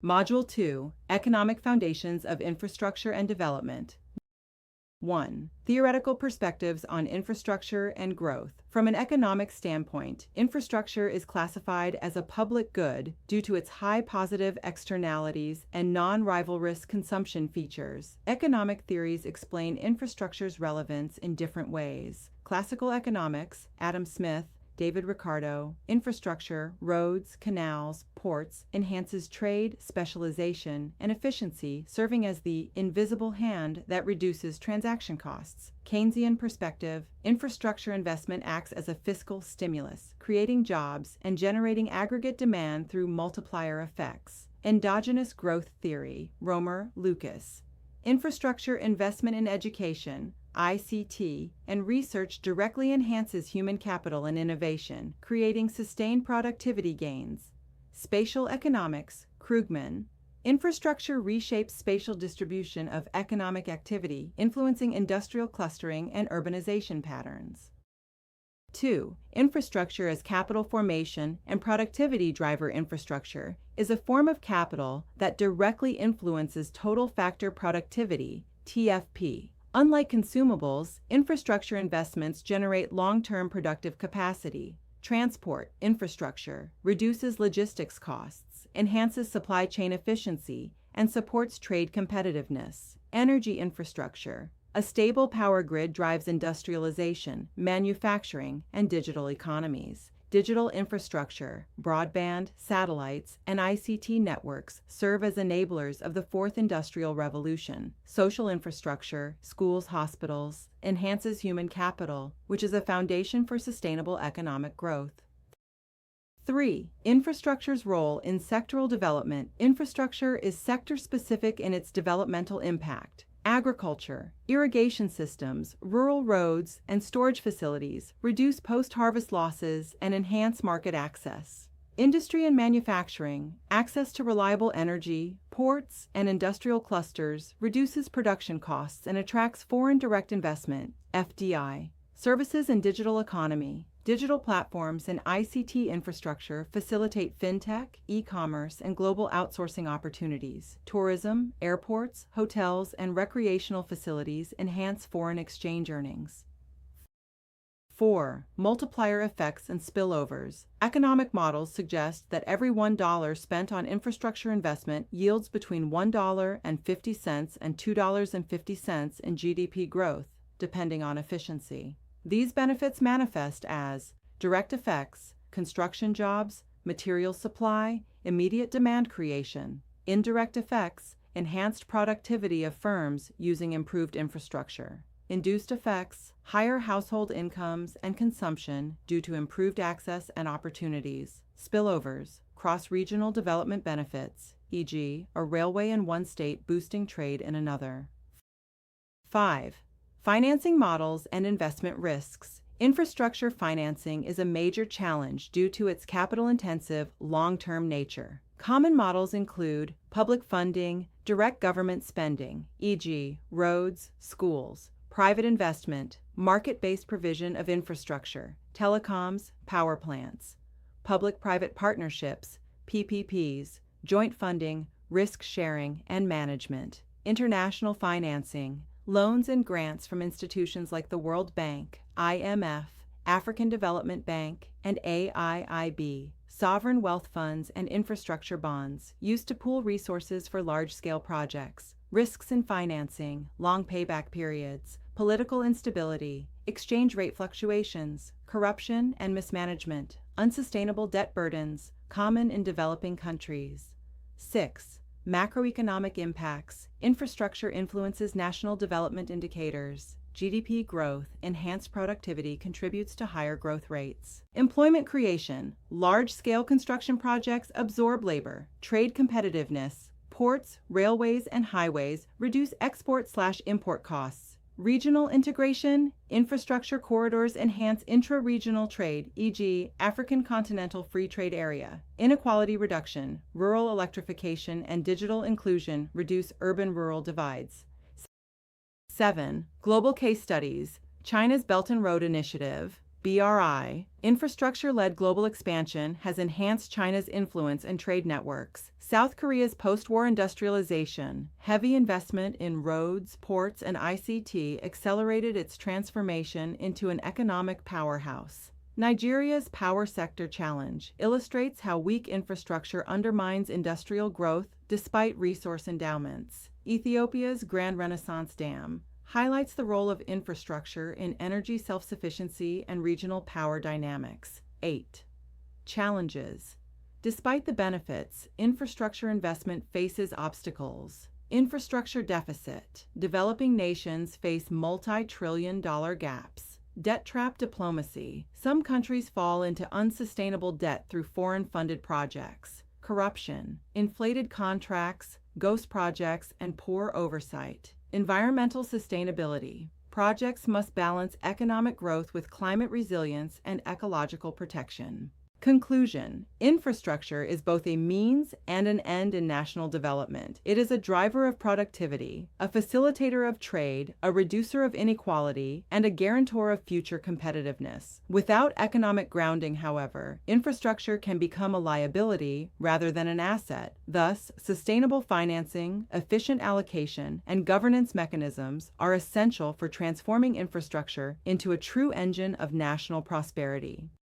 Module 2, Economic Foundations of Infrastructure and Development. 1. Theoretical perspectives on infrastructure and growth. From an economic standpoint, infrastructure is classified as a public good due to its high positive externalities and non-rivalrous consumption features. Economic theories explain infrastructure's relevance in different ways. Classical economics, Adam Smith, David Ricardo, infrastructure, roads, canals, ports, enhances trade, specialization, and efficiency, serving as the invisible hand that reduces transaction costs. Keynesian perspective, infrastructure investment acts as a fiscal stimulus, creating jobs and generating aggregate demand through multiplier effects. Endogenous growth theory, Romer, Lucas. Infrastructure investment in education, ICT, and research directly enhances human capital and innovation, creating sustained productivity gains. Spatial economics, Krugman. Infrastructure reshapes spatial distribution of economic activity, influencing industrial clustering and urbanization patterns. 2. Infrastructure as capital formation and productivity driver. Infrastructure is a form of capital that directly influences total factor productivity, TFP. Unlike consumables, infrastructure investments generate long-term productive capacity. Transport infrastructure reduces logistics costs, enhances supply chain efficiency, and supports trade competitiveness. Energy infrastructure. A stable power grid drives industrialization, manufacturing, and digital economies. Digital infrastructure, broadband, satellites, and ICT networks serve as enablers of the fourth industrial revolution. Social infrastructure, schools, hospitals, enhances human capital, which is a foundation for sustainable economic growth. 3. Infrastructure's role in sectoral development. Infrastructure is sector-specific in its developmental impact. Agriculture, irrigation systems, rural roads, and storage facilities reduce post-harvest losses and enhance market access. Industry and manufacturing, access to reliable energy, ports, and industrial clusters reduces production costs and attracts foreign direct investment, FDI. Services and digital economy. Digital platforms and ICT infrastructure facilitate fintech, e-commerce, and global outsourcing opportunities. Tourism, airports, hotels, and recreational facilities enhance foreign exchange earnings. 4. Multiplier effects and spillovers. Economic models suggest that every $1 spent on infrastructure investment yields between $1.50 and $2.50 in GDP growth, depending on efficiency. These benefits manifest as direct effects, construction jobs, material supply, immediate demand creation. Indirect effects, enhanced productivity of firms using improved infrastructure. Induced effects, higher household incomes and consumption due to improved access and opportunities. Spillovers, cross-regional development benefits, e.g., a railway in one state boosting trade in another. 5. Financing models and investment risks. Infrastructure financing is a major challenge due to its capital-intensive, long-term nature. Common models include public funding, direct government spending, e.g., roads, schools, private investment, market-based provision of infrastructure, telecoms, power plants, public-private partnerships, PPPs, joint funding, risk sharing, and management, international financing, loans and grants from institutions like the World Bank, IMF, African Development Bank, and AIIB, sovereign wealth funds and infrastructure bonds used to pool resources for large-scale projects, risks in financing, long payback periods, political instability, exchange rate fluctuations, corruption and mismanagement, unsustainable debt burdens, common in developing countries. 6. Macroeconomic impacts. Infrastructure influences national development indicators. GDP growth, enhanced productivity contributes to higher growth rates. Employment creation. Large-scale construction projects absorb labor. Trade competitiveness. Ports, railways, and highways reduce export/import costs. Regional integration. Infrastructure corridors enhance intra-regional trade, e.g., African Continental Free Trade Area. Inequality reduction. Rural electrification and digital inclusion reduce urban-rural divides. 7. Global case studies. China's Belt and Road Initiative. BRI, infrastructure-led global expansion has enhanced China's influence and trade networks. South Korea's post-war industrialization, heavy investment in roads, ports, and ICT accelerated its transformation into an economic powerhouse. Nigeria's power sector challenge illustrates how weak infrastructure undermines industrial growth despite resource endowments. Ethiopia's Grand Renaissance Dam highlights the role of infrastructure in energy self-sufficiency and regional power dynamics. 8. Challenges. Despite the benefits, infrastructure investment faces obstacles. Infrastructure deficit. Developing nations face multi-trillion-dollar gaps. Debt trap diplomacy. Some countries fall into unsustainable debt through foreign-funded projects. Corruption. Inflated contracts, ghost projects, and poor oversight. Environmental sustainability. Projects must balance economic growth with climate resilience and ecological protection. Conclusion. Infrastructure is both a means and an end in national development. It is a driver of productivity, a facilitator of trade, a reducer of inequality, and a guarantor of future competitiveness. Without economic grounding, however, infrastructure can become a liability rather than an asset. Thus, sustainable financing, efficient allocation, and governance mechanisms are essential for transforming infrastructure into a true engine of national prosperity.